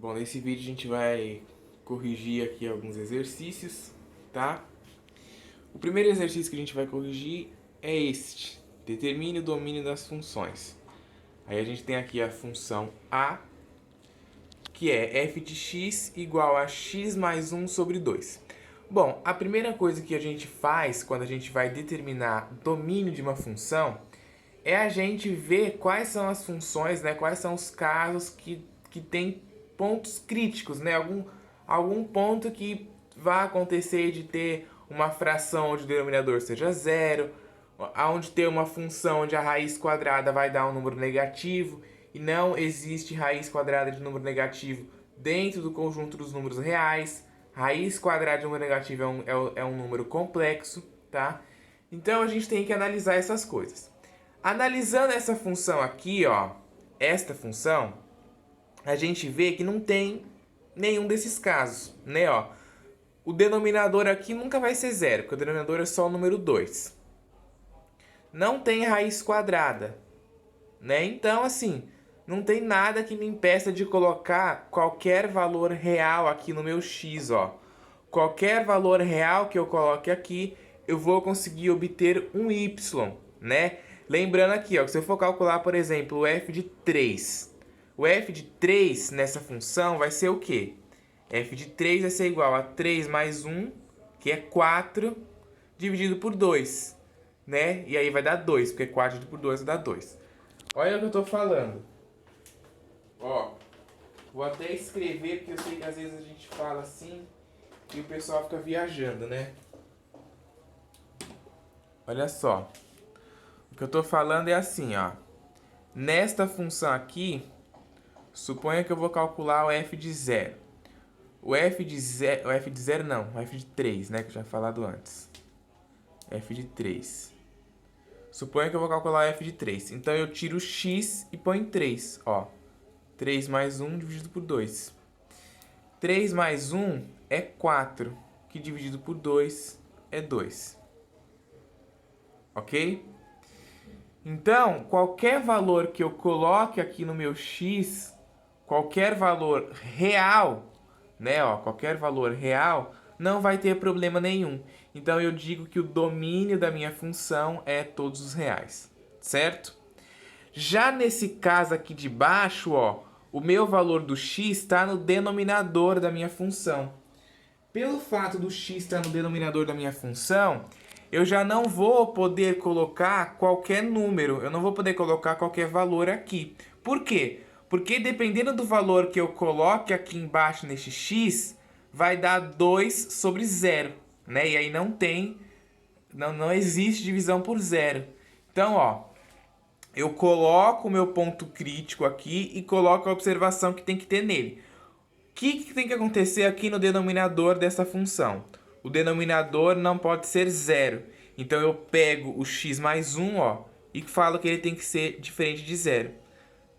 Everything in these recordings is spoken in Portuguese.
Bom, nesse vídeo a gente vai corrigir aqui alguns exercícios, tá? O primeiro exercício que a gente vai corrigir é este. Determine o domínio das funções. Aí a gente tem aqui a função A, que é f de x igual a x mais 1 sobre 2. Bom, a primeira coisa que a gente faz quando a gente vai determinar o domínio de uma função é a gente ver quais são as funções, né? Quais são os casos que tem pontos críticos, né? Algum ponto que vai acontecer de ter uma fração onde o denominador seja zero, onde ter uma função onde a raiz quadrada vai dar um número negativo e não existe raiz quadrada de número negativo dentro do conjunto dos números reais. Raiz quadrada de número negativo é um número complexo, tá? Então a gente tem que analisar essas coisas. Analisando essa função aqui, ó, esta função, a gente vê que não tem nenhum desses casos, né, ó. O denominador aqui nunca vai ser zero, porque o denominador é só o número 2. Não tem raiz quadrada, né? Então, assim, não tem nada que me impeça de colocar qualquer valor real aqui no meu x, ó. Qualquer valor real que eu coloque aqui, eu vou conseguir obter um y, né? Lembrando aqui, ó, que se eu for calcular, por exemplo, o f de 3, o f de 3 nessa função vai ser o quê? F de 3 vai ser igual a 3 mais 1, que é 4, dividido por 2, né? E aí vai dar 2, porque 4 dividido por 2 vai dar 2. Olha o que eu tô falando. Ó, vou até escrever, porque eu sei que às vezes a gente fala assim e o pessoal fica viajando, né? Olha só. O que eu tô falando é assim, ó. Nesta função aqui, suponha que eu vou calcular o f de 0. O f de 0 não, o f de 3, né, que eu já tinha falado antes. F de 3. Suponha que eu vou calcular o f de 3. Então eu tiro o x e ponho 3, ó. 3 mais 1 dividido por 2. 3 mais 1 é 4, que dividido por 2 é 2. Ok? Então, qualquer valor que eu coloque aqui no meu x, qualquer valor real, né, ó, qualquer valor real, não vai ter problema nenhum. Então, eu digo que o domínio da minha função é todos os reais, certo? Já nesse caso aqui de baixo, ó, o meu valor do x está no denominador da minha função. Pelo fato do x estar no denominador da minha função, eu já não vou poder colocar qualquer número, eu não vou poder colocar qualquer valor aqui. Por quê? Porque dependendo do valor que eu coloque aqui embaixo neste x, vai dar 2 sobre 0, né? E aí não existe divisão por zero. Então, ó, eu coloco o meu ponto crítico aqui e coloco a observação que tem que ter nele. O que tem que acontecer aqui no denominador dessa função? O denominador não pode ser zero. Então eu pego o x mais 1, ó, e falo que ele tem que ser diferente de zero.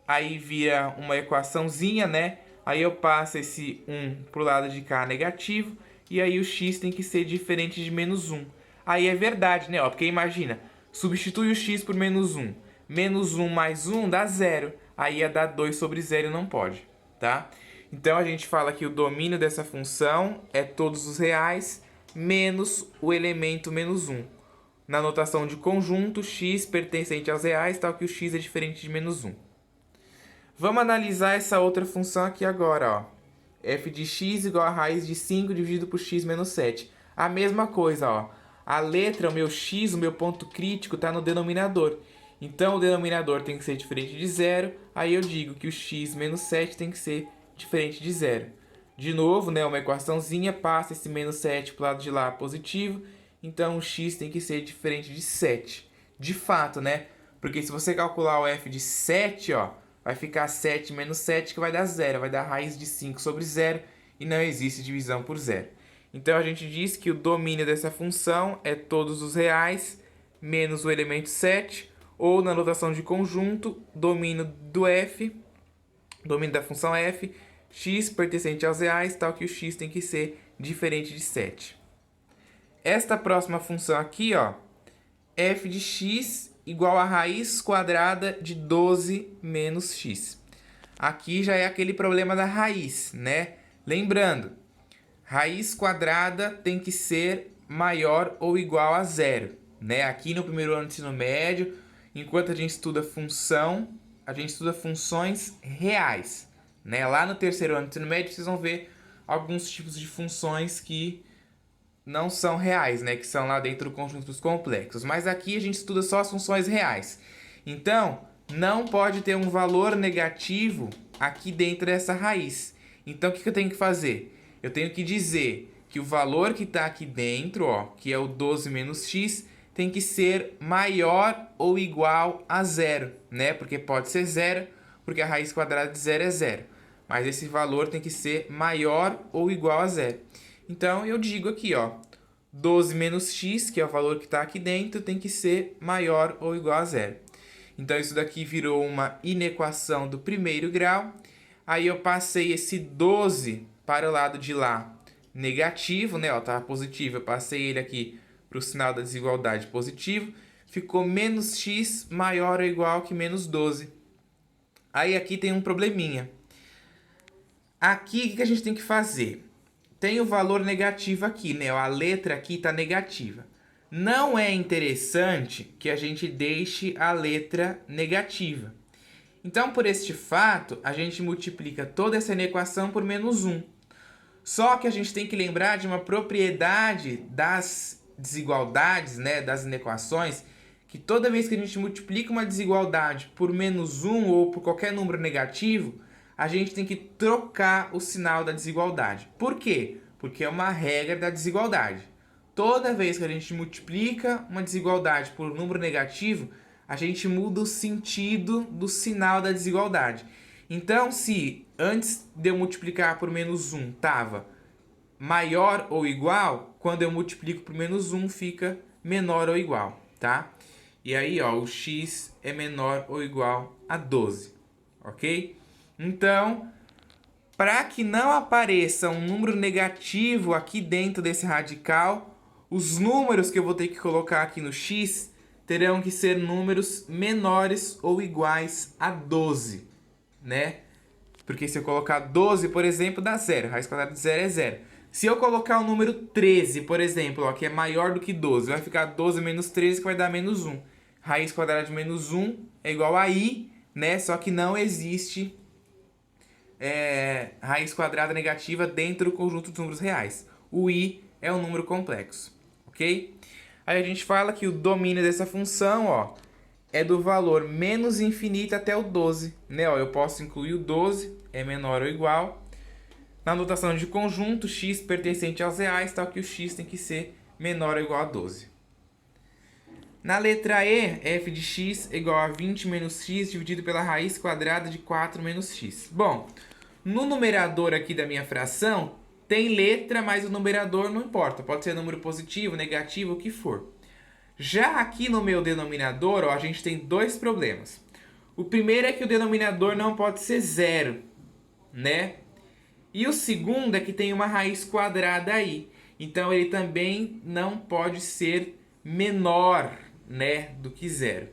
Aí vira uma equaçãozinha, né? Aí eu passo esse 1 pro lado de cá negativo, e aí o x tem que ser diferente de menos 1. Aí é verdade, né? Ó, porque imagina, substitui o x por menos 1. Menos 1 mais 1 dá 0. Aí ia dar 2 sobre 0 e não pode, tá? Então a gente fala que o domínio dessa função é todos os reais menos o elemento menos 1. Na notação de conjunto, x pertencente aos reais, tal que o x é diferente de menos 1. Vamos analisar essa outra função aqui agora, ó. F de x igual a raiz de 5 dividido por x menos 7. A mesma coisa, ó. A letra, o meu x, o meu ponto crítico, está no denominador. Então o denominador tem que ser diferente de 0. Aí eu digo que o x menos 7 tem que ser diferente de 0. De novo, né, uma equaçãozinha, passa esse menos 7 para o lado de lá positivo. Então o x tem que ser diferente de 7. De fato, né? Porque se você calcular o f de 7, ó, vai ficar 7 menos 7, que vai dar 0. Vai dar raiz de 5 sobre 0 e não existe divisão por 0. Então a gente diz que o domínio dessa função é todos os reais menos o elemento 7, ou na notação de conjunto, domínio do f, domínio da função f, x pertencente aos reais, tal que o x tem que ser diferente de 7. Esta próxima função aqui, ó, f de x igual a raiz quadrada de 12 menos x. aqui já é aquele problema da raiz, né? Lembrando, raiz quadrada tem que ser maior ou igual a zero, né? Aqui no primeiro ano do ensino médio, enquanto a gente estuda função, a gente estuda funções reais, né? Lá no terceiro ano do ensino médio, vocês vão ver alguns tipos de funções que não são reais, né? Que são lá dentro do conjunto dos complexos. Mas aqui a gente estuda só as funções reais. Então, não pode ter um valor negativo aqui dentro dessa raiz. Então, o que eu tenho que fazer? Eu tenho que dizer que o valor que está aqui dentro, ó, que é o 12 menos x, tem que ser maior ou igual a zero, né? Porque pode ser zero, porque a raiz quadrada de zero é zero. Mas esse valor tem que ser maior ou igual a zero. Então, eu digo aqui, ó, 12 menos x, que é o valor que está aqui dentro, tem que ser maior ou igual a zero. Então, isso daqui virou uma inequação do primeiro grau. Aí, eu passei esse 12 para o lado de lá negativo, né? Ó, estava positivo, eu passei ele aqui para o sinal da desigualdade positivo. Ficou menos x maior ou igual que menos 12. Aí, aqui tem um probleminha. Aqui, o que a gente tem que fazer? Tem o valor negativo aqui, né? A letra aqui está negativa. Não é interessante que a gente deixe a letra negativa. Então, por este fato, a gente multiplica toda essa equação por menos 1. Só que a gente tem que lembrar de uma propriedade das desigualdades, né? Das inequações, que toda vez que a gente multiplica uma desigualdade por menos 1 ou por qualquer número negativo, a gente tem que trocar o sinal da desigualdade. Por quê? Porque é uma regra da desigualdade. Toda vez que a gente multiplica uma desigualdade por um número negativo, a gente muda o sentido do sinal da desigualdade. Então, se antes de eu multiplicar por menos 1 estava maior ou igual, quando eu multiplico por menos 1 fica menor ou igual, tá? E aí, ó, o x é menor ou igual a 12, ok? Então, para que não apareça um número negativo aqui dentro desse radical, os números que eu vou ter que colocar aqui no x terão que ser números menores ou iguais a 12, né? Porque se eu colocar 12, por exemplo, dá zero. Raiz quadrada de zero é zero. Se eu colocar o número 13, por exemplo, ó, que é maior do que 12, vai ficar 12 menos 13, que vai dar menos 1. Raiz quadrada de menos 1 é igual a i, né? Só que não existe raiz quadrada negativa dentro do conjunto dos números reais. O i é um número complexo, ok? Aí a gente fala que o domínio dessa função, ó, é do valor menos infinito até o 12, né? Ó, eu posso incluir o 12, é menor ou igual. Na notação de conjunto, x pertencente aos reais, tal que o x tem que ser menor ou igual a 12. Na letra E, f de x é igual a 20 menos x dividido pela raiz quadrada de 4 menos x. Bom, no numerador aqui da minha fração, tem letra, mas o numerador não importa. Pode ser número positivo, negativo, o que for. Já aqui no meu denominador, ó, a gente tem dois problemas. O primeiro é que o denominador não pode ser zero, né? E o segundo é que tem uma raiz quadrada aí. Então, ele também não pode ser menor, né, do que zero.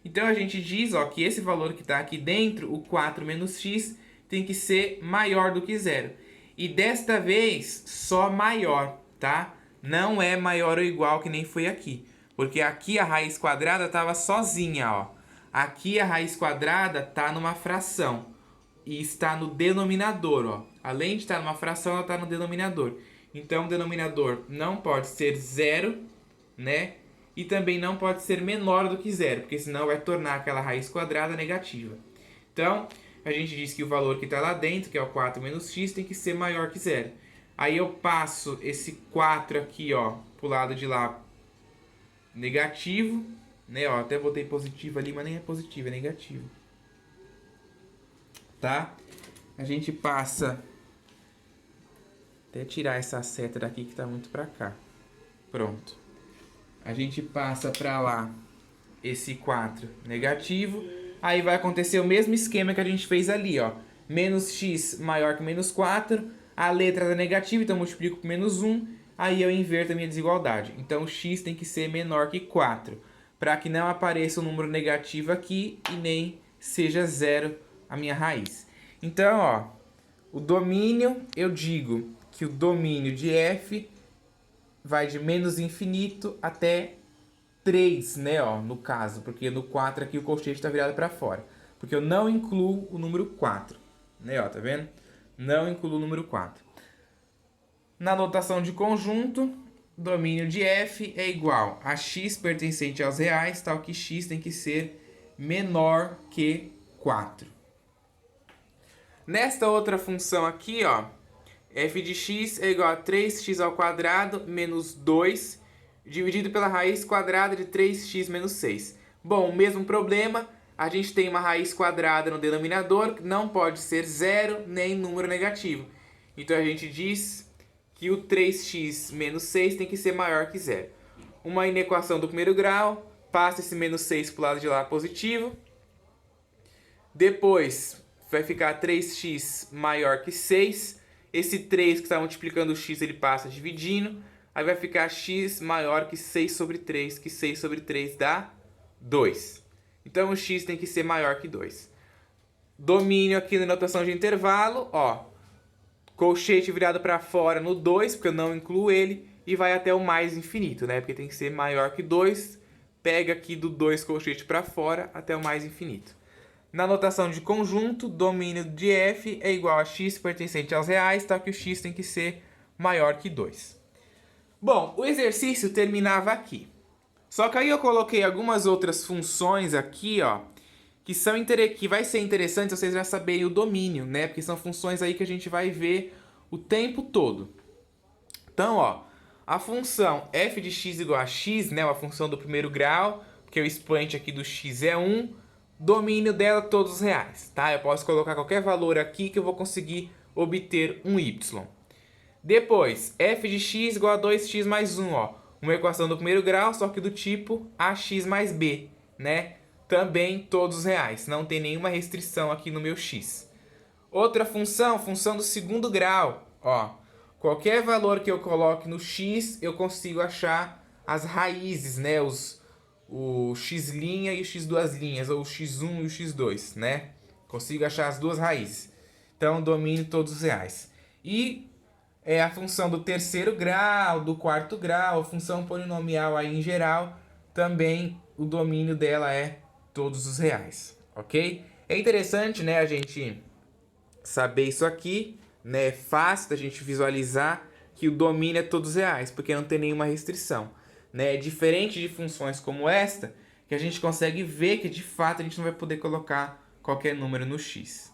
Então, a gente diz, ó, que esse valor que está aqui dentro, o 4 menos x, tem que ser maior do que zero. E desta vez, só maior, tá? Não é maior ou igual que nem foi aqui. Porque aqui a raiz quadrada estava sozinha, ó. Aqui a raiz quadrada está numa fração. E está no denominador, ó. Além de estar numa fração, ela está no denominador. Então, o denominador não pode ser zero, né? E também não pode ser menor do que zero, porque senão vai tornar aquela raiz quadrada negativa. Então, a gente diz que o valor que está lá dentro, que é o 4 menos x, tem que ser maior que zero. Aí eu passo esse 4 aqui, ó, pro lado de lá negativo, né? Ó, até botei positivo ali, mas nem é positivo, é negativo. Tá? A gente passa... Até tirar essa seta daqui que tá muito pra cá. Pronto. A gente passa pra lá esse 4 negativo. Aí vai acontecer o mesmo esquema que a gente fez ali, ó. Menos x maior que menos 4. A letra é negativa, então eu multiplico por menos 1. Aí eu inverto a minha desigualdade. Então, o x tem que ser menor que 4. Para que não apareça um número negativo aqui e nem seja zero a minha raiz. Então, ó, o domínio, eu digo que o domínio de f vai de menos infinito até 3, né, ó, no caso, porque no 4 aqui o colchete está virado para fora. Porque eu não incluo o número 4, né, ó, tá vendo? Não incluo o número 4. Na notação de conjunto, domínio de f é igual a x pertencente aos reais, tal que x tem que ser menor que 4. Nesta outra função aqui, ó, f de x é igual a 3x ao quadrado menos 2 dividido pela raiz quadrada de 3x menos 6. Bom, o mesmo problema, a gente tem uma raiz quadrada no denominador, que não pode ser zero nem número negativo. Então a gente diz que o 3x menos 6 tem que ser maior que zero. Uma inequação do primeiro grau, passa esse menos 6 para o lado de lá positivo. Depois vai ficar 3x maior que 6. Esse 3 que está multiplicando o x, ele passa dividindo. Aí vai ficar x maior que 6 sobre 3, que 6 sobre 3 dá 2. Então o x tem que ser maior que 2. Domínio aqui na notação de intervalo, ó. Colchete virado para fora no 2, porque eu não incluo ele. E vai até o mais infinito, né? Porque tem que ser maior que 2. Pega aqui do 2 colchete para fora até o mais infinito. Na notação de conjunto, domínio de f é igual a x pertencente aos reais, tá? Que o x tem que ser maior que 2. Bom, o exercício terminava aqui. Só que aí eu coloquei algumas outras funções aqui, ó, que vai ser interessante vocês já saberem o domínio, né? Porque são funções aí que a gente vai ver o tempo todo. Então, ó, a função f de x igual a x, né, uma função do primeiro grau, porque o expoente aqui do x é 1, domínio dela todos os reais, tá? Eu posso colocar qualquer valor aqui que eu vou conseguir obter um y. Depois, f de x igual a 2x mais 1, ó. Uma equação do primeiro grau, só que do tipo ax mais b, né? Também todos os reais, não tem nenhuma restrição aqui no meu x. Outra função, função do segundo grau, ó. Qualquer valor que eu coloque no x, eu consigo achar as raízes, né? O x' e o x duas linhas, ou o x1 e o x2, né? Consigo achar as duas raízes. Então, domínio todos os reais. E a função do terceiro grau, do quarto grau, função polinomial aí em geral, também o domínio dela é todos os reais, ok? É interessante, né, a gente saber isso aqui, né? É fácil da gente visualizar que o domínio é todos os reais, porque não tem nenhuma restrição, né? É diferente de funções como esta, que a gente consegue ver que de fato a gente não vai poder colocar qualquer número no x.